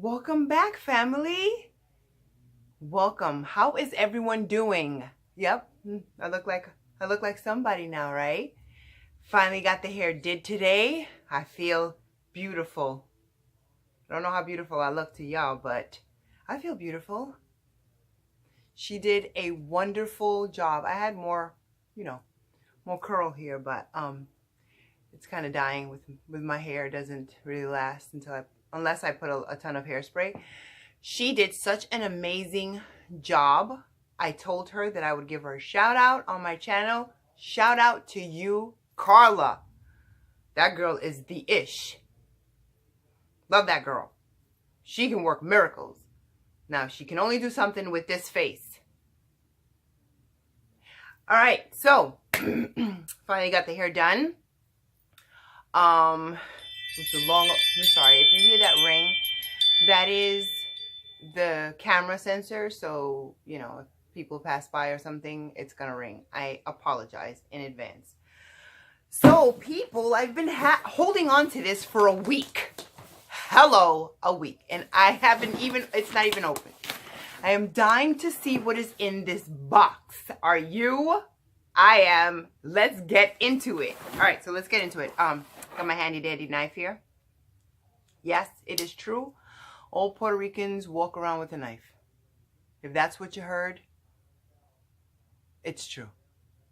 Welcome back, family. Welcome. How is everyone doing? Yep, I look like somebody now, right? Finally got the hair did today. I feel beautiful. I don't know how beautiful I look to y'all, but I feel beautiful. She did a wonderful job. I had more, more curl here, but it's kind of dying with my hair. It doesn't really last unless I put a ton of hairspray. She did such an amazing job. I told her that I would give her a shout out on my channel. Shout out to you, Carla. That girl is the ish. Love that girl. She can work miracles. Now, she can only do something with this face. All right, so finally got the hair done. It's a long, I'm sorry, if you hear that ring, that is the camera sensor. So, if people pass by or something, it's gonna ring. I apologize in advance. So, people, I've been holding on to this for a week. Hello, a week. And I haven't even, it's not even open. I am dying to see what is in this box. Are you? I am. Let's get into it. All right, so let's get into it. Got my handy dandy knife here. Yes, it is true. All Puerto Ricans walk around with a knife. If that's what you heard, it's true.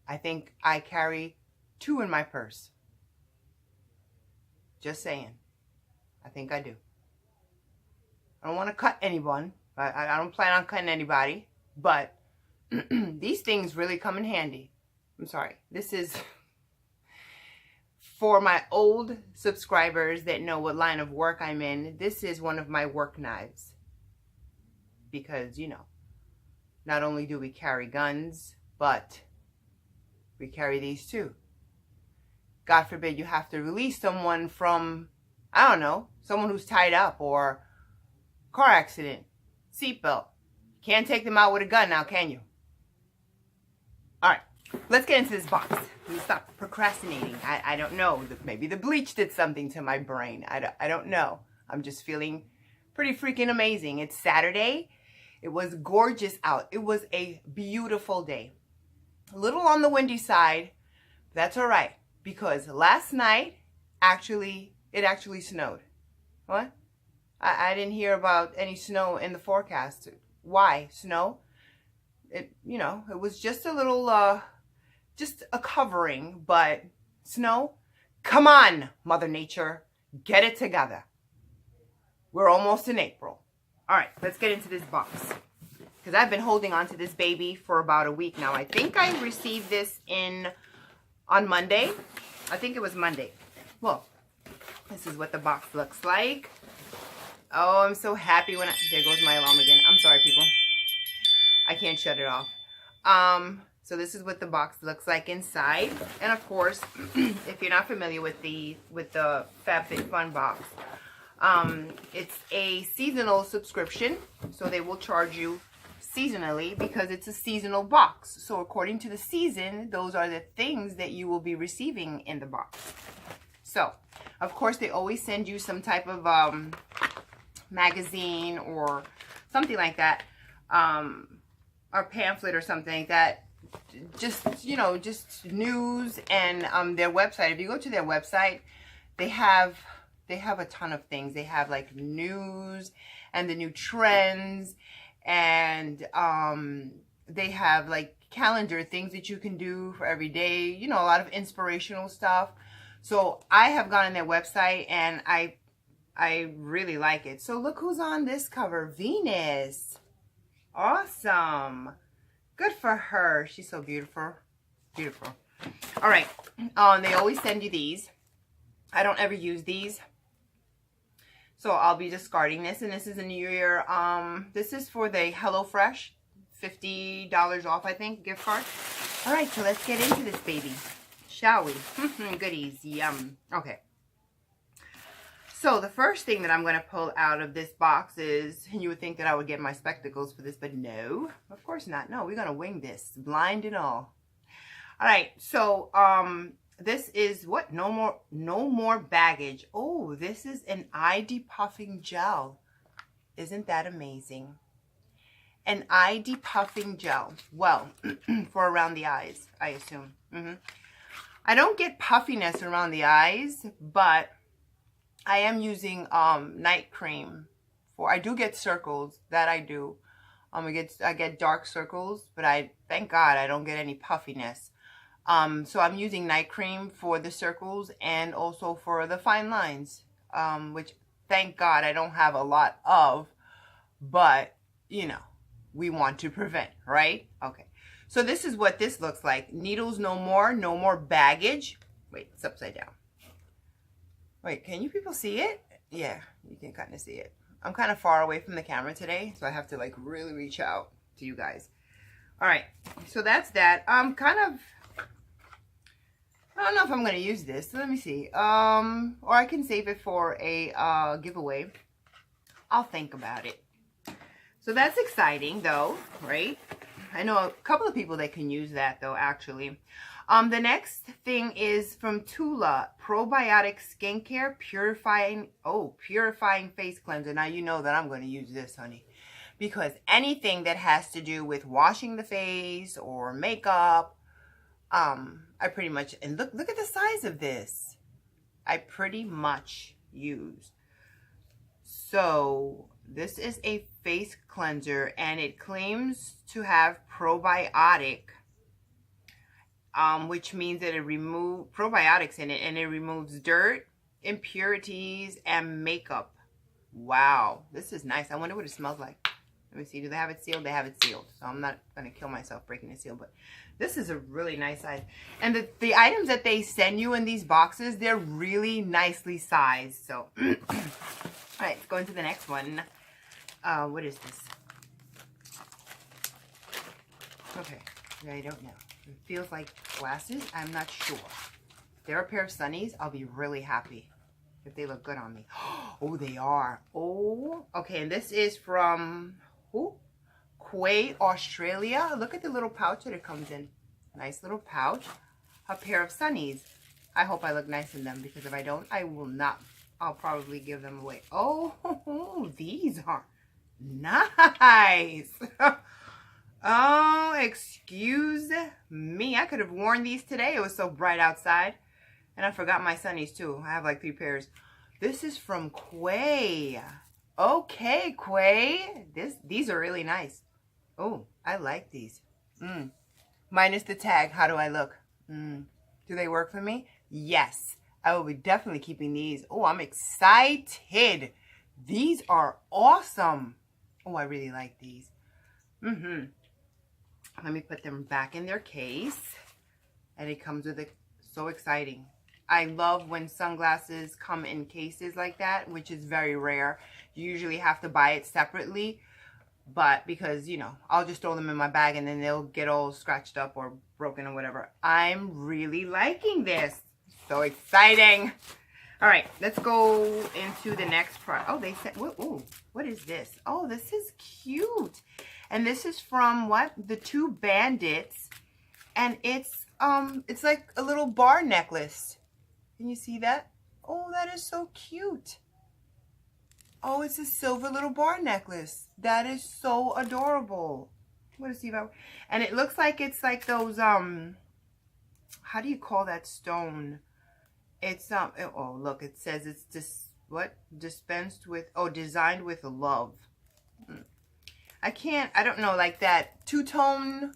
I think I carry 2 in my purse. Just saying. I think I do. I don't want to cut anyone. I don't plan on cutting anybody. But these things really come in handy. I'm sorry. This is for my old subscribers that know what line of work I'm in. This is one of my work knives. Because, not only do we carry guns, but we carry these too. God forbid you have to release someone from, I don't know, someone who's tied up or car accident, seatbelt. Can't take them out with a gun now, can you? All right. Let's get into this box. Let's stop procrastinating. I don't know. Maybe the bleach did something to my brain. I don't know. I'm just feeling pretty freaking amazing. It's Saturday. It was gorgeous out. It was a beautiful day. A little on the windy side. That's all right. Because last night, it actually snowed. What? I didn't hear about any snow in the forecast. Why? Snow? It was just a little, just a covering, but snow? Come on, Mother Nature. Get it together. We're almost in April. All right, let's get into this box. Because I've been holding on to this baby for about a week now. I think I received this on Monday. I think it was Monday. Well, this is what the box looks like. Oh, I'm so happy when there goes my alarm again. I'm sorry, people. I can't shut it off. So this is what the box looks like inside. And of course, if you're not familiar with the FabFitFun box, it's a seasonal subscription. So they will charge you seasonally because it's a seasonal box. So according to the season, those are the things that you will be receiving in the box. So, of course, they always send you some type of magazine or something like that. Or pamphlet or something like that, just news and their website. If you go to their website, they have a ton of things. They have like news and the new trends, and they have like calendar things that you can do for every day, a lot of inspirational stuff. So I have gone on their website and I really like it. So look who's on this cover, Venus. Awesome. Good for her. She's so beautiful. Beautiful. All right. They always send you these. I don't ever use these. So I'll be discarding this. And this is a New Year. This is for the HelloFresh. $50 off, I think, gift card. All right. So let's get into this baby. Shall we? Goodies. Yum. Okay. So the first thing that I'm going to pull out of this box is, and you would think that I would get my spectacles for this, but no, of course not. No, we're going to wing this, blind and all. All right, so this is what? No more baggage. Oh, this is an eye depuffing gel. Isn't that amazing? An eye depuffing gel. Well, for around the eyes, I assume. I don't get puffiness around the eyes, but I am using night cream for. I do get circles. That I do. I get dark circles, but thank God I don't get any puffiness. So I'm using night cream for the circles and also for the fine lines, which thank God I don't have a lot of, but you know, we want to prevent, right? Okay. So this is what this looks like. Needles no more, no more baggage. Wait, it's upside down. Wait, can you people see it? Yeah, you can kind of see it. I'm kind of far away from the camera today, so I have to like really reach out to you guys. All right, so that's that. I don't know if I'm going to use this. So let me see. Or I can save it for a giveaway. I'll think about it. So that's exciting though, right? I know a couple of people that can use that though, actually. The next thing is from Tula, Probiotic Skincare Purifying Face Cleanser. Now you know that I'm going to use this, honey. Because anything that has to do with washing the face or makeup, I pretty much, and look at the size of this. I pretty much use. So this is a face cleanser and it claims to have probiotic, which means that it removes probiotics in it and it removes dirt, impurities, and makeup. Wow, this is nice. I wonder what it smells like. Let me see. Do they have it sealed? They have it sealed. So I'm not going to kill myself breaking the seal, but this is a really nice size. And the items that they send you in these boxes, they're really nicely sized. So, all right, let's go into the next one. What is this? Okay, I don't know. It feels like glasses. I'm not sure. If they're a pair of sunnies, I'll be really happy if they look good on me. Oh, they are. Oh, okay. And this is from Quay, Australia. Look at the little pouch that it comes in. Nice little pouch. A pair of sunnies. I hope I look nice in them because if I don't, I will not. I'll probably give them away. Oh, these are nice. Oh, excuse me. I could have worn these today. It was so bright outside. And I forgot my sunnies too. I have like 3 pairs. This is from Quay. Okay, Quay. These are really nice. Oh, I like these. Minus the tag. How do I look? Do they work for me? Yes. I will be definitely keeping these. Oh, I'm excited. These are awesome. Oh, I really like these. Let me put them back in their case. And it comes with a, so exciting. I love when sunglasses come in cases like that, which is very rare. You usually have to buy it separately. But because, you know, I'll just throw them in my bag and then they'll get all scratched up or broken or whatever. I'm really liking this. So exciting. All right, let's go into the next part. Oh, they said, ooh, what is this? Oh, this is cute. And this is from what? The Two Bandits. And it's like a little bar necklace. Can you see that? Oh, that is so cute. Oh, it's a silver little bar necklace. That is so adorable. What is it? And it looks like it's like those, how do you call that stone? It's, oh, look, it says it's dispensed with, oh, designed with love. I don't know, like that two-tone,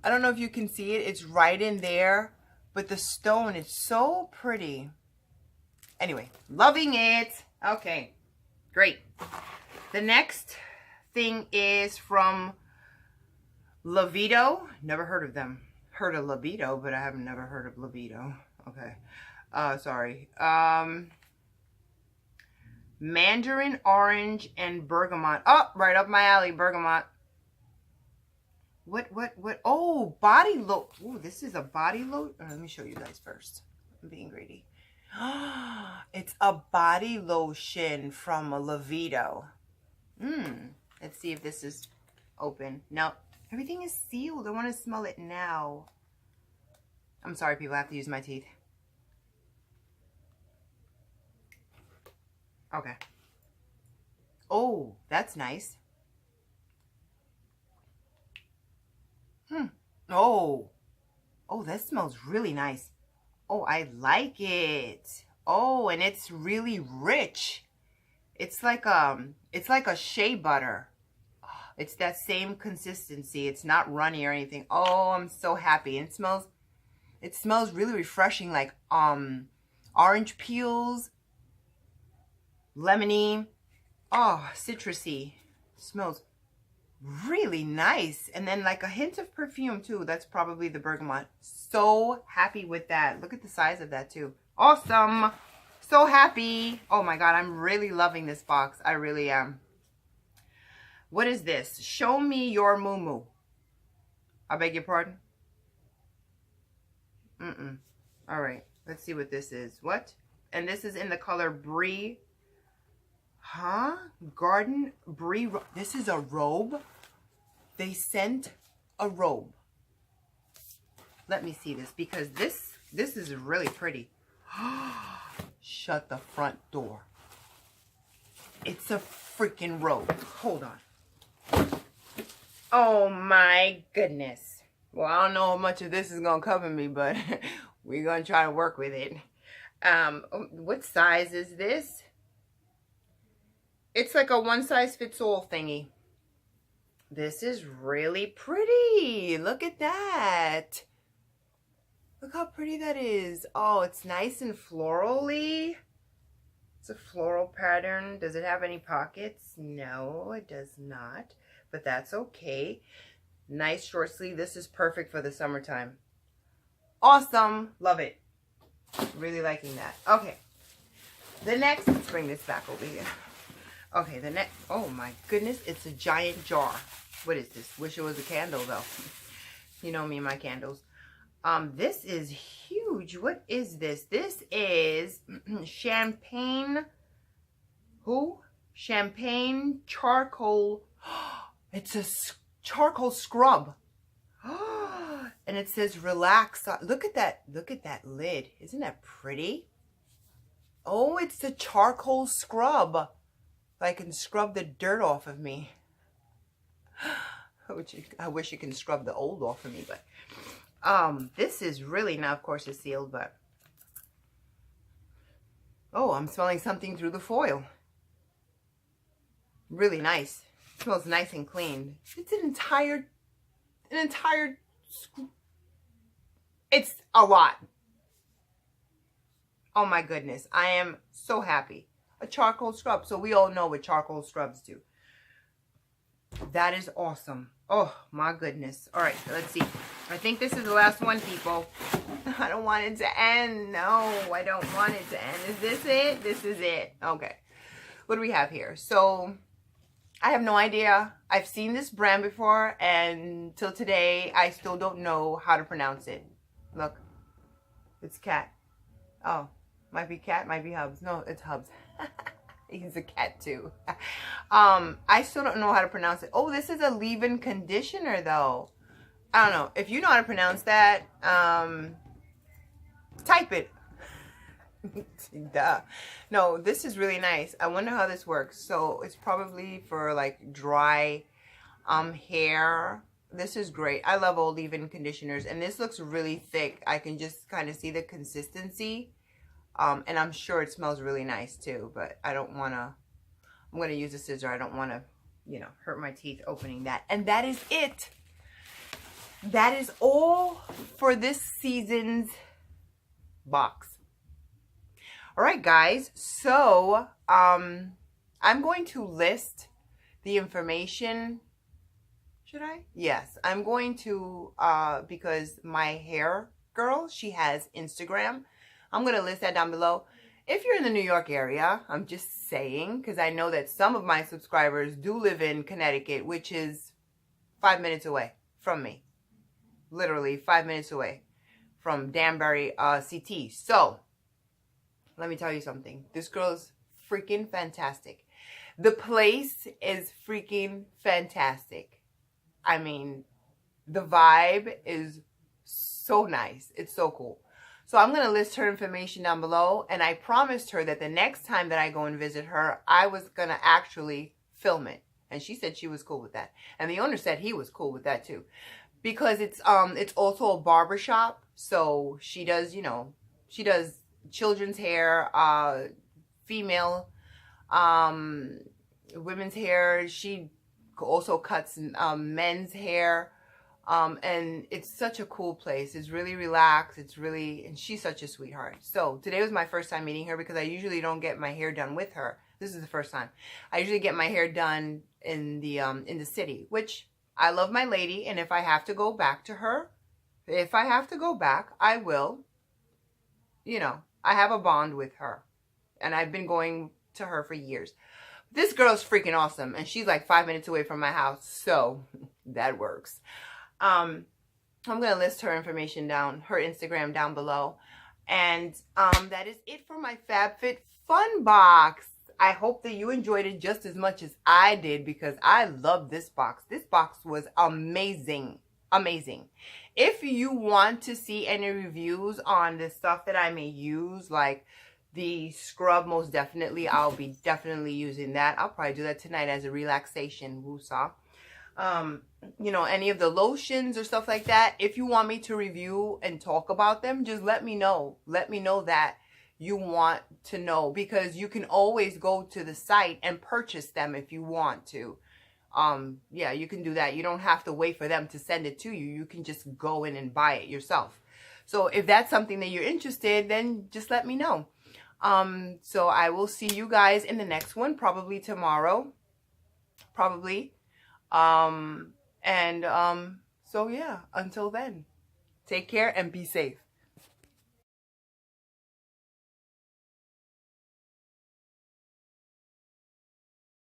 I don't know if you can see it. It's right in there, but the stone is so pretty. Anyway, loving it. Okay, great. The next thing is from Levito. Never heard of them. Heard of Levito, but I have never heard of Levito. Okay. Sorry. Mandarin, orange, and bergamot. Oh, right up my alley, bergamot. What? Oh, body lotion. Oh, this is a body lotion. Let me show you guys first. I'm being greedy. It's a body lotion from Levito. Let's see if this is open. No, everything is sealed. I want to smell it now. I'm sorry, people. I have to use my teeth. Okay. Oh, that's nice. Oh, oh, that smells really nice. Oh, I like it. Oh, and it's really rich. It's like a shea butter. It's that same consistency. It's not runny or anything. Oh, I'm so happy. And it smells really refreshing, like orange peels, lemony, oh, citrusy. It smells really nice. And then like a hint of perfume too. That's probably the bergamot. So happy with that. Look at the size of that too. Awesome. So happy. Oh my God, I'm really loving this box. I really am. What is this? Show me your moo-moo. I beg your pardon? All right, let's see what this is. What? And this is in the color Brie. Huh? Garden Brie. This is a robe. They sent a robe. Let me see this, because this is really pretty. Shut the front door. It's a freaking robe. Hold on. Oh my goodness. Well, I don't know how much of this is gonna cover me, but we're gonna try to work with it. What size is this? It's like a one-size-fits-all thingy. This is really pretty. Look at that. Look how pretty that is. Oh, it's nice and floral-y. It's a floral pattern. Does it have any pockets? No, it does not. But that's okay. Nice short sleeve. This is perfect for the summertime. Awesome. Love it. Really liking that. Okay. The next, let's bring this back over here. Okay, the next, oh my goodness, it's a giant jar. What is this? Wish it was a candle though. You know me and my candles. This is huge. What is this? This is champagne. Who? Champagne charcoal. It's a charcoal scrub. And it says relax. Look at that. Look at that lid. Isn't that pretty? Oh, it's the charcoal scrub. I can scrub the dirt off of me. I wish you can scrub the old off of me, but this is really, now of course it's sealed, but oh, I'm smelling something through the foil. Really nice. It smells nice and clean. It's an entire it's a lot. Oh my goodness, I am so happy. A charcoal scrub. So we all know what charcoal scrubs do. That is awesome. Oh my goodness. All right, let's see. I think this is the last one, people. I don't want it to end. No, I don't want it to end. Is this it? This is it. Okay. What do we have here? So I have no idea. I've seen this brand before, and till today, I still don't know how to pronounce it. Look, it's cat. Oh, might be cat, might be Hubs. No, it's Hubs. He's a cat too. I still don't know how to pronounce it. Oh, this is a leave-in conditioner though. I don't know. If you know how to pronounce that, type it. Duh. No, this is really nice. I wonder how this works. So it's probably for like dry hair. This is great. I love old leave-in conditioners, and this looks really thick. I can just kind of see the consistency. And I'm sure it smells really nice too, but I don't want to, I'm going to use a scissor. I don't want to, you know, hurt my teeth opening that. And that is it. That is all for this season's box. All right, guys. So, I'm going to list the information. Should I? Yes, I'm going to, because my hair girl, she has Instagram. I'm going to list that down below. If you're in the New York area, I'm just saying, because I know that some of my subscribers do live in Connecticut, which is 5 minutes away from me. Literally 5 minutes away from Danbury, CT. So, let me tell you something. This girl is freaking fantastic. The place is freaking fantastic. I mean, the vibe is so nice. It's so cool. So I'm going to list her information down below, and I promised her that the next time that I go and visit her, I was going to actually film it. And she said she was cool with that. And the owner said he was cool with that too. Because it's also a barber shop. So she does, you know, she does children's hair, female, women's hair. She also cuts men's hair. And it's such a cool place. It's really relaxed. And she's such a sweetheart. So today was my first time meeting her because I usually don't get my hair done with her. This is the first time. I usually get my hair done in the city, which I love my lady. And if I have to go back to her, I will. You know, I have a bond with her and I've been going to her for years. This girl's freaking awesome. And she's like 5 minutes away from my house. So that works. I'm going to list her information down, her Instagram down below. And that is it for my FabFitFun box. I hope that you enjoyed it just as much as I did because I love this box. This box was amazing. Amazing. If you want to see any reviews on the stuff that I may use, like the scrub, most definitely, I'll be definitely using that. I'll probably do that tonight as a relaxation woosah. You know, any of the lotions or stuff like that, if you want me to review and talk about them, just let me know. Let me know that you want to know, because you can always go to the site and purchase them if you want to. Yeah, you can do that. You don't have to wait for them to send it to you. You can just go in and buy it yourself. So if that's something that you're interested, then just let me know. So I will see you guys in the next one, probably tomorrow. Probably. So yeah, until then, take care and be safe.